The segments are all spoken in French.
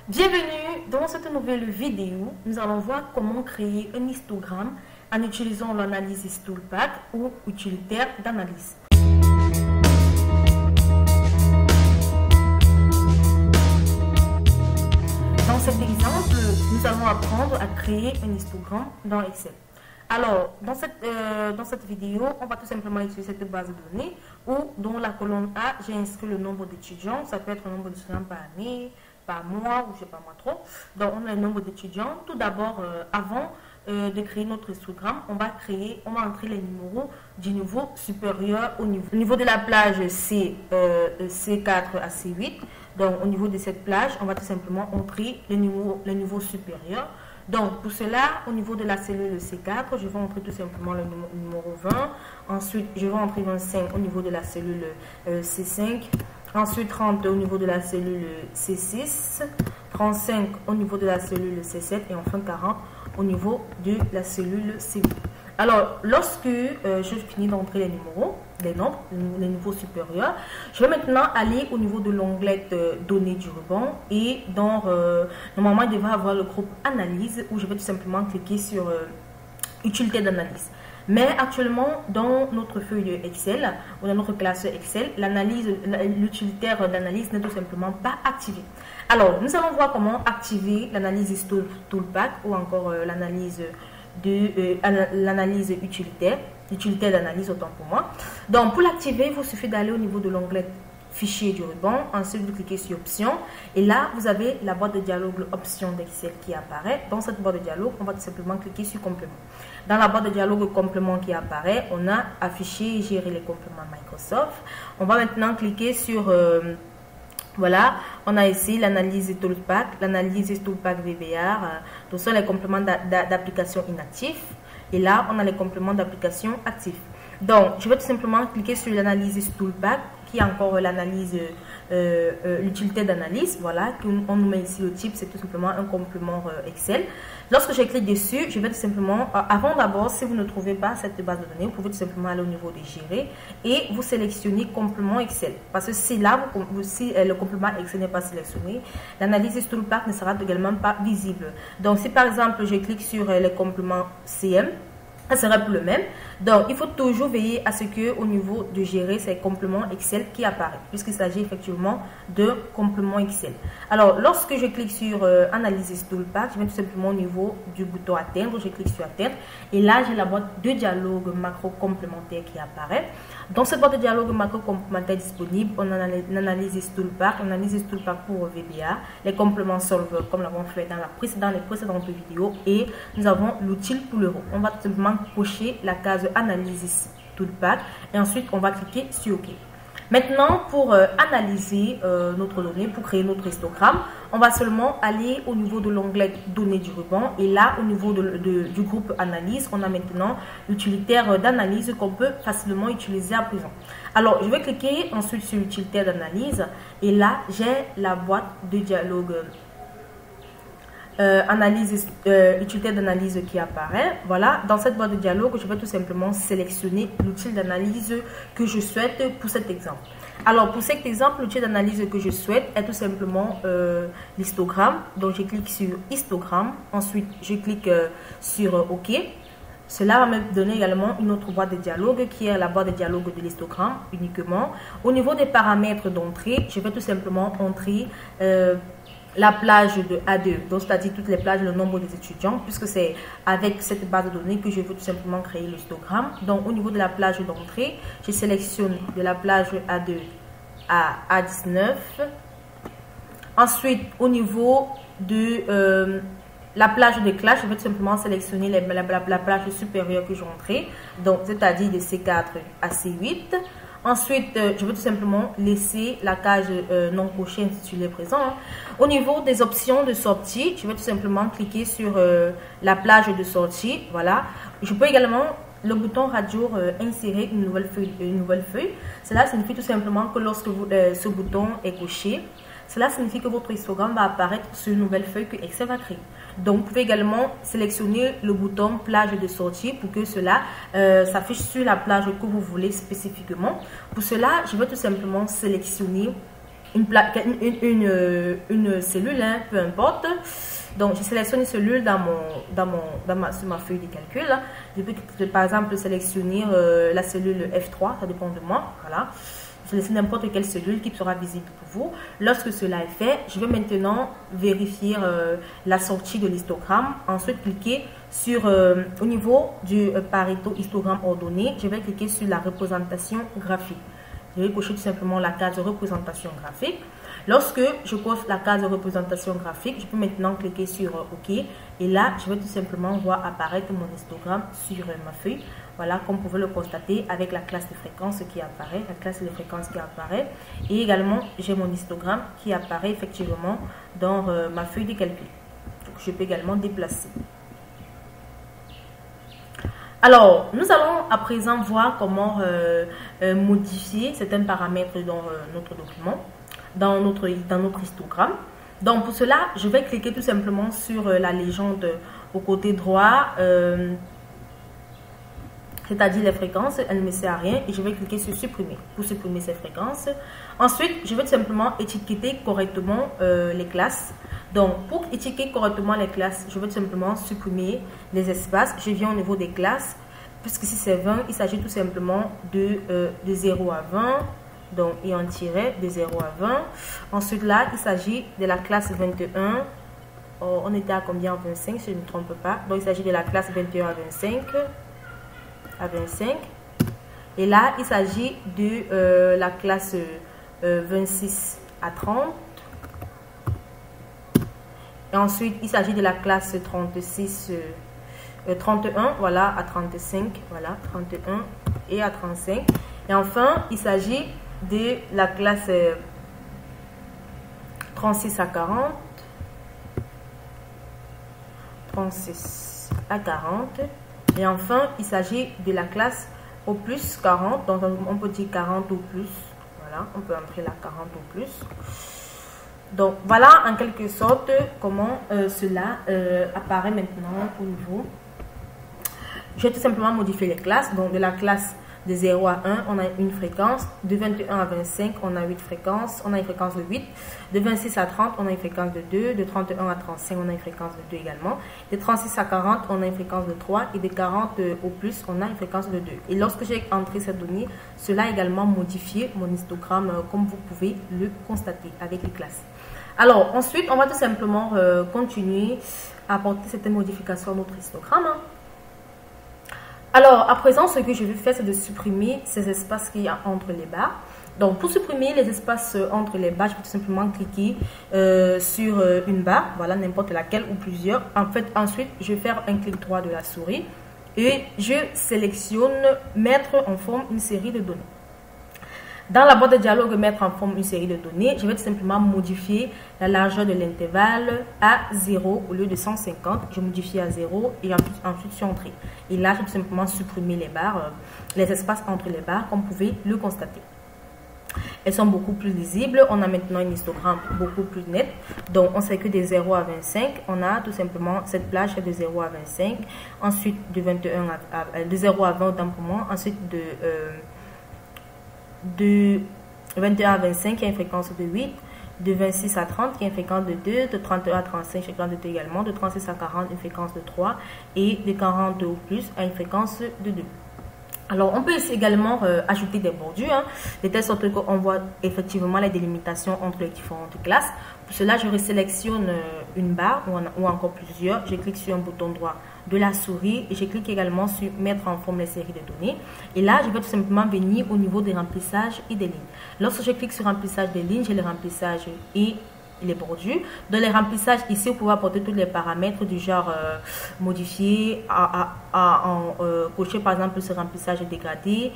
Bienvenue dans cette nouvelle vidéo. Nous allons voir comment créer un histogramme en utilisant l'analyse HistoPack ou utilitaire d'analyse. Dans cet exemple, nous allons apprendre à créer un histogramme dans Excel. Alors, dans cette vidéo, on va tout simplement utiliser cette base de données où dans la colonne A, j'ai inscrit le nombre d'étudiants. Ça peut être le nombre d'étudiants par année, par mois ou je ne sais pas moi trop. Donc, on a le nombre d'étudiants. Tout d'abord, avant de créer notre histogramme, on va entrer les numéros du niveau supérieur au niveau de la plage C4 à C8. Donc, au niveau de cette plage, on va tout simplement entrer les niveaux supérieurs. Donc, pour cela, au niveau de la cellule C4, je vais entrer tout simplement le numéro 20. Ensuite, je vais entrer 25 au niveau de la cellule C5. Ensuite, 30 au niveau de la cellule C6. 35 au niveau de la cellule C7. Et enfin, 40 au niveau de la cellule C8. Alors, lorsque je finis d'entrer les nombres, les niveaux supérieurs, je vais maintenant aller au niveau de l'onglet données du ruban et normalement, il devrait avoir le groupe analyse où je vais tout simplement cliquer sur utilité d'analyse. Mais actuellement, dans notre feuille Excel ou dans notre classe Excel, l'utilitaire d'analyse n'est tout simplement pas activé. Alors, nous allons voir comment activer l'analyse HistoPack ou encore l'analyse utilitaire d'analyse autant pour moi. Donc pour l'activer, il vous suffit d'aller au niveau de l'onglet fichier du ruban, ensuite vous cliquez sur options et là vous avez la boîte de dialogue options d'Excel qui apparaît. Dans cette boîte de dialogue, on va tout simplement cliquer sur complément. Dans la boîte de dialogue complément qui apparaît, on a affiché et gérer les compléments Microsoft. On va maintenant cliquer sur voilà, on a ici l'analyse HistoPack, l'analyse HistoPack VBR, ce sont les compléments d'application inactifs. Et là, on a les compléments d'application actifs. Donc, je vais tout simplement cliquer sur l'analyse HistoPack, qui est encore l'analyse, l'utilité d'analyse. Voilà, on nous met ici le type, c'est tout simplement un complément Excel. Lorsque je clique dessus, je vais tout simplement, avant d'abord, si vous ne trouvez pas cette base de données, vous pouvez tout simplement aller au niveau de gérer et vous sélectionnez complément Excel. Parce que si là, si le complément Excel n'est pas sélectionné, l'analyse HistoPack ne sera également pas visible. Donc, si par exemple, je clique sur les compléments CM, ça sera plus le même. Donc, il faut toujours veiller à ce que au niveau de gérer ces compléments Excel qui apparaissent, puisqu'il s'agit effectivement de compléments Excel. Alors, lorsque je clique sur Analyse HistoPack, je vais tout simplement au niveau du bouton Atteindre, je clique sur Atteindre, et là, j'ai la boîte de dialogue macro complémentaire qui apparaît. Dans cette boîte de dialogue macro complémentaire disponible, on a l'analyse HistoPack, l'analyse HistoPack pour VBA, les compléments Solver, comme l'avons fait dans les précédentes vidéos, et nous avons l'outil pour l'euro. On va tout simplement cocher la case analyse HistoPack et ensuite on va cliquer sur OK. Maintenant, pour analyser notre donnée, pour créer notre histogramme, on va seulement aller au niveau de l'onglet données du ruban et là, au niveau du groupe analyse, on a maintenant l'utilitaire d'analyse qu'on peut facilement utiliser à présent. Alors, je vais cliquer ensuite sur l'utilitaire d'analyse et là, j'ai la boîte de dialogue utilité d'analyse qui apparaît. Voilà, dans cette boîte de dialogue, je vais tout simplement sélectionner l'outil d'analyse que je souhaite pour cet exemple. Alors, pour cet exemple, l'outil d'analyse que je souhaite est tout simplement l'histogramme. Donc, je clique sur histogramme. Ensuite, je clique sur OK. Cela va me donner également une autre boîte de dialogue qui est la boîte de dialogue de l'histogramme uniquement. Au niveau des paramètres d'entrée, je vais tout simplement entrer la plage de A2, donc c'est-à-dire toutes les plages, le nombre des étudiants, puisque c'est avec cette base de données que je veux tout simplement créer l'histogramme. Donc au niveau de la plage d'entrée, je sélectionne de la plage A2 à A19. Ensuite, au niveau de la plage de classe, je vais tout simplement sélectionner la plage supérieure que j'ai entrée, donc c'est-à-dire de C4 à C8. Ensuite, je vais tout simplement laisser la case non cochée intitulée présent. Au niveau des options de sortie, je vais tout simplement cliquer sur la plage de sortie. Voilà. Je peux également le bouton radio insérer une nouvelle feuille. Cela signifie tout simplement que lorsque ce bouton est coché, cela signifie que votre histogramme va apparaître sur une nouvelle feuille que Excel va créer. Donc, vous pouvez également sélectionner le bouton plage de sortie pour que cela s'affiche sur la plage que vous voulez spécifiquement. Pour cela, je vais tout simplement sélectionner une cellule, hein, peu importe. Donc, je sélectionne une cellule sur ma feuille de calcul. Je peux, par exemple, sélectionner la cellule F3, ça dépend de moi. Voilà. Je sélectionne n'importe quelle cellule qui sera visible pour vous. Lorsque cela est fait, je vais maintenant vérifier la sortie de l'histogramme. Ensuite, cliquer sur, au niveau du Pareto histogramme ordonné, je vais cliquer sur la représentation graphique. Je vais cocher tout simplement la case de représentation graphique. Lorsque je coche la case de représentation graphique, je peux maintenant cliquer sur OK. Et là, je vais tout simplement voir apparaître mon histogramme sur ma feuille. Voilà, comme vous pouvez le constater avec la classe de fréquence qui apparaît, la classe de fréquence qui apparaît. Et également, j'ai mon histogramme qui apparaît effectivement dans ma feuille de calcul. Donc, je peux également déplacer. Alors, nous allons à présent voir comment modifier certains paramètres dans notre document, dans notre histogramme. Donc, pour cela, je vais cliquer tout simplement sur la légende au côté droit, c'est-à-dire les fréquences, elle ne me sert à rien, et je vais cliquer sur supprimer pour supprimer ces fréquences. Ensuite, je vais tout simplement étiqueter correctement les classes. Donc, pour étiqueter correctement les classes, je vais tout simplement supprimer les espaces. Je viens au niveau des classes, puisque si c'est 20, il s'agit tout simplement de 0 à 20, donc, et en tiret de 0 à 20. Ensuite, là, il s'agit de la classe 21. Oh, on était à combien en 25, si je ne me trompe pas. Donc, il s'agit de la classe 21 à 25. Et là, il s'agit de la classe 26 à 30. Et ensuite, il s'agit de la classe 31, voilà, à 35, voilà, 31 et à 35. Et enfin, il s'agit de la classe 36 à 40, 36 à 40. Et enfin, il s'agit de la classe au plus 40, donc on peut dire 40 ou plus, voilà, on peut entrer la 40 ou plus. Donc, voilà en quelque sorte comment cela apparaît maintenant au niveau. Je vais tout simplement modifier les classes. Donc, de la classe de 0 à 1, on a une fréquence. De 21 à 25, on a 8 fréquences. On a une fréquence de 8. De 26 à 30, on a une fréquence de 2. De 31 à 35, on a une fréquence de 2 également. De 36 à 40, on a une fréquence de 3. Et de 40 au plus, on a une fréquence de 2. Et lorsque j'ai entré cette donnée, cela a également modifié mon histogramme, comme vous pouvez le constater avec les classes. Alors, ensuite, on va tout simplement continuer à apporter certaines modifications à notre histogramme. Alors, à présent, ce que je vais faire, c'est de supprimer ces espaces qu'il y a entre les barres. Donc, pour supprimer les espaces entre les barres, je vais tout simplement cliquer sur une barre, voilà, n'importe laquelle ou plusieurs. En fait, ensuite, je vais faire un clic droit de la souris et je sélectionne mettre en forme une série de données. Dans la boîte de dialogue, mettre en forme une série de données, je vais tout simplement modifier la largeur de l'intervalle à 0 au lieu de 150. Je modifie à 0 et ensuite sur Entrée. Et là, je vais tout simplement supprimer les barres, les espaces entre les barres, comme vous pouvez le constater. Elles sont beaucoup plus lisibles. On a maintenant un histogramme beaucoup plus net. Donc, on sait que de 0 à 25, on a tout simplement cette plage de 0 à 25. Ensuite, de 0 à 20, autant pour moi. Ensuite, de 21 à 25, il y a une fréquence de 8. De 26 à 30, il y a une fréquence de 2. De 31 à 35, une fréquence de 2 également. De 36 à 40, une fréquence de 3. Et de 40 au plus, à une fréquence de 2. Alors, on peut ici également ajouter des bordures, de telle sorte qu'on voit effectivement les délimitations entre les différentes classes. Pour cela, je resélectionne une barre ou encore plusieurs. Je clique sur un bouton droit de la souris et je clique également sur mettre en forme les séries de données. Et là, je vais tout simplement venir au niveau des remplissages et des lignes. Lorsque je clique sur remplissage des lignes, j'ai les remplissages et les bordures. Dans les remplissages, ici, vous pouvez apporter tous les paramètres du genre modifier, cocher par exemple ce remplissage dégradé,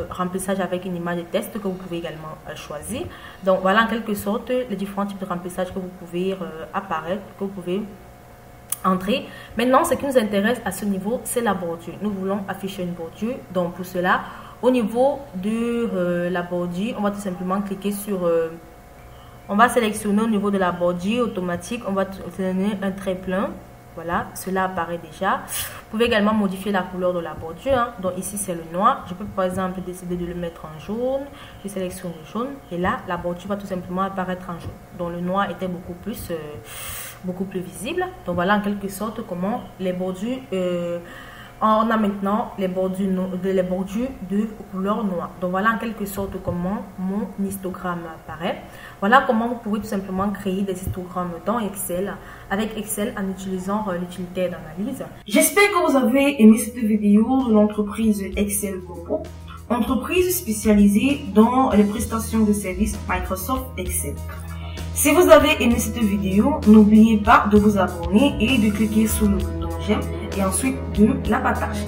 remplissage avec une image de test que vous pouvez également choisir. Donc voilà en quelque sorte les différents types de remplissage que vous pouvez apparaître, que vous pouvez entrer. Maintenant, ce qui nous intéresse à ce niveau, c'est la bordure. Nous voulons afficher une bordure. Donc pour cela, au niveau de la bordure, on va tout simplement cliquer sur on va sélectionner au niveau de la bordure automatique, on va sélectionner un trait plein. Voilà, cela apparaît déjà. Vous pouvez également modifier la couleur de la bordure. Hein. Donc ici, c'est le noir. Je peux par exemple décider de le mettre en jaune. Je sélectionne le jaune. Et là, la bordure va tout simplement apparaître en jaune. Donc le noir était beaucoup plus visible. Donc voilà en quelque sorte comment les bordures... on a maintenant les bordures de couleur noire. Donc voilà en quelque sorte comment mon histogramme apparaît. Voilà comment vous pouvez tout simplement créer des histogrammes dans Excel, avec Excel en utilisant l'utilitaire d'analyse. J'espère que vous avez aimé cette vidéo de l'entreprise Excel Global, entreprise spécialisée dans les prestations de services Microsoft Excel. Si vous avez aimé cette vidéo, n'oubliez pas de vous abonner et de cliquer sur le bouton j'aime et ensuite de la partager.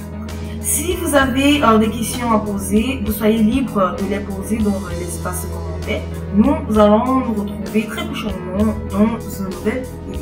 Si vous avez des questions à poser, vous soyez libre de les poser dans l'espace commentaire. Nous allons nous retrouver très prochainement dans une nouvelle vidéo.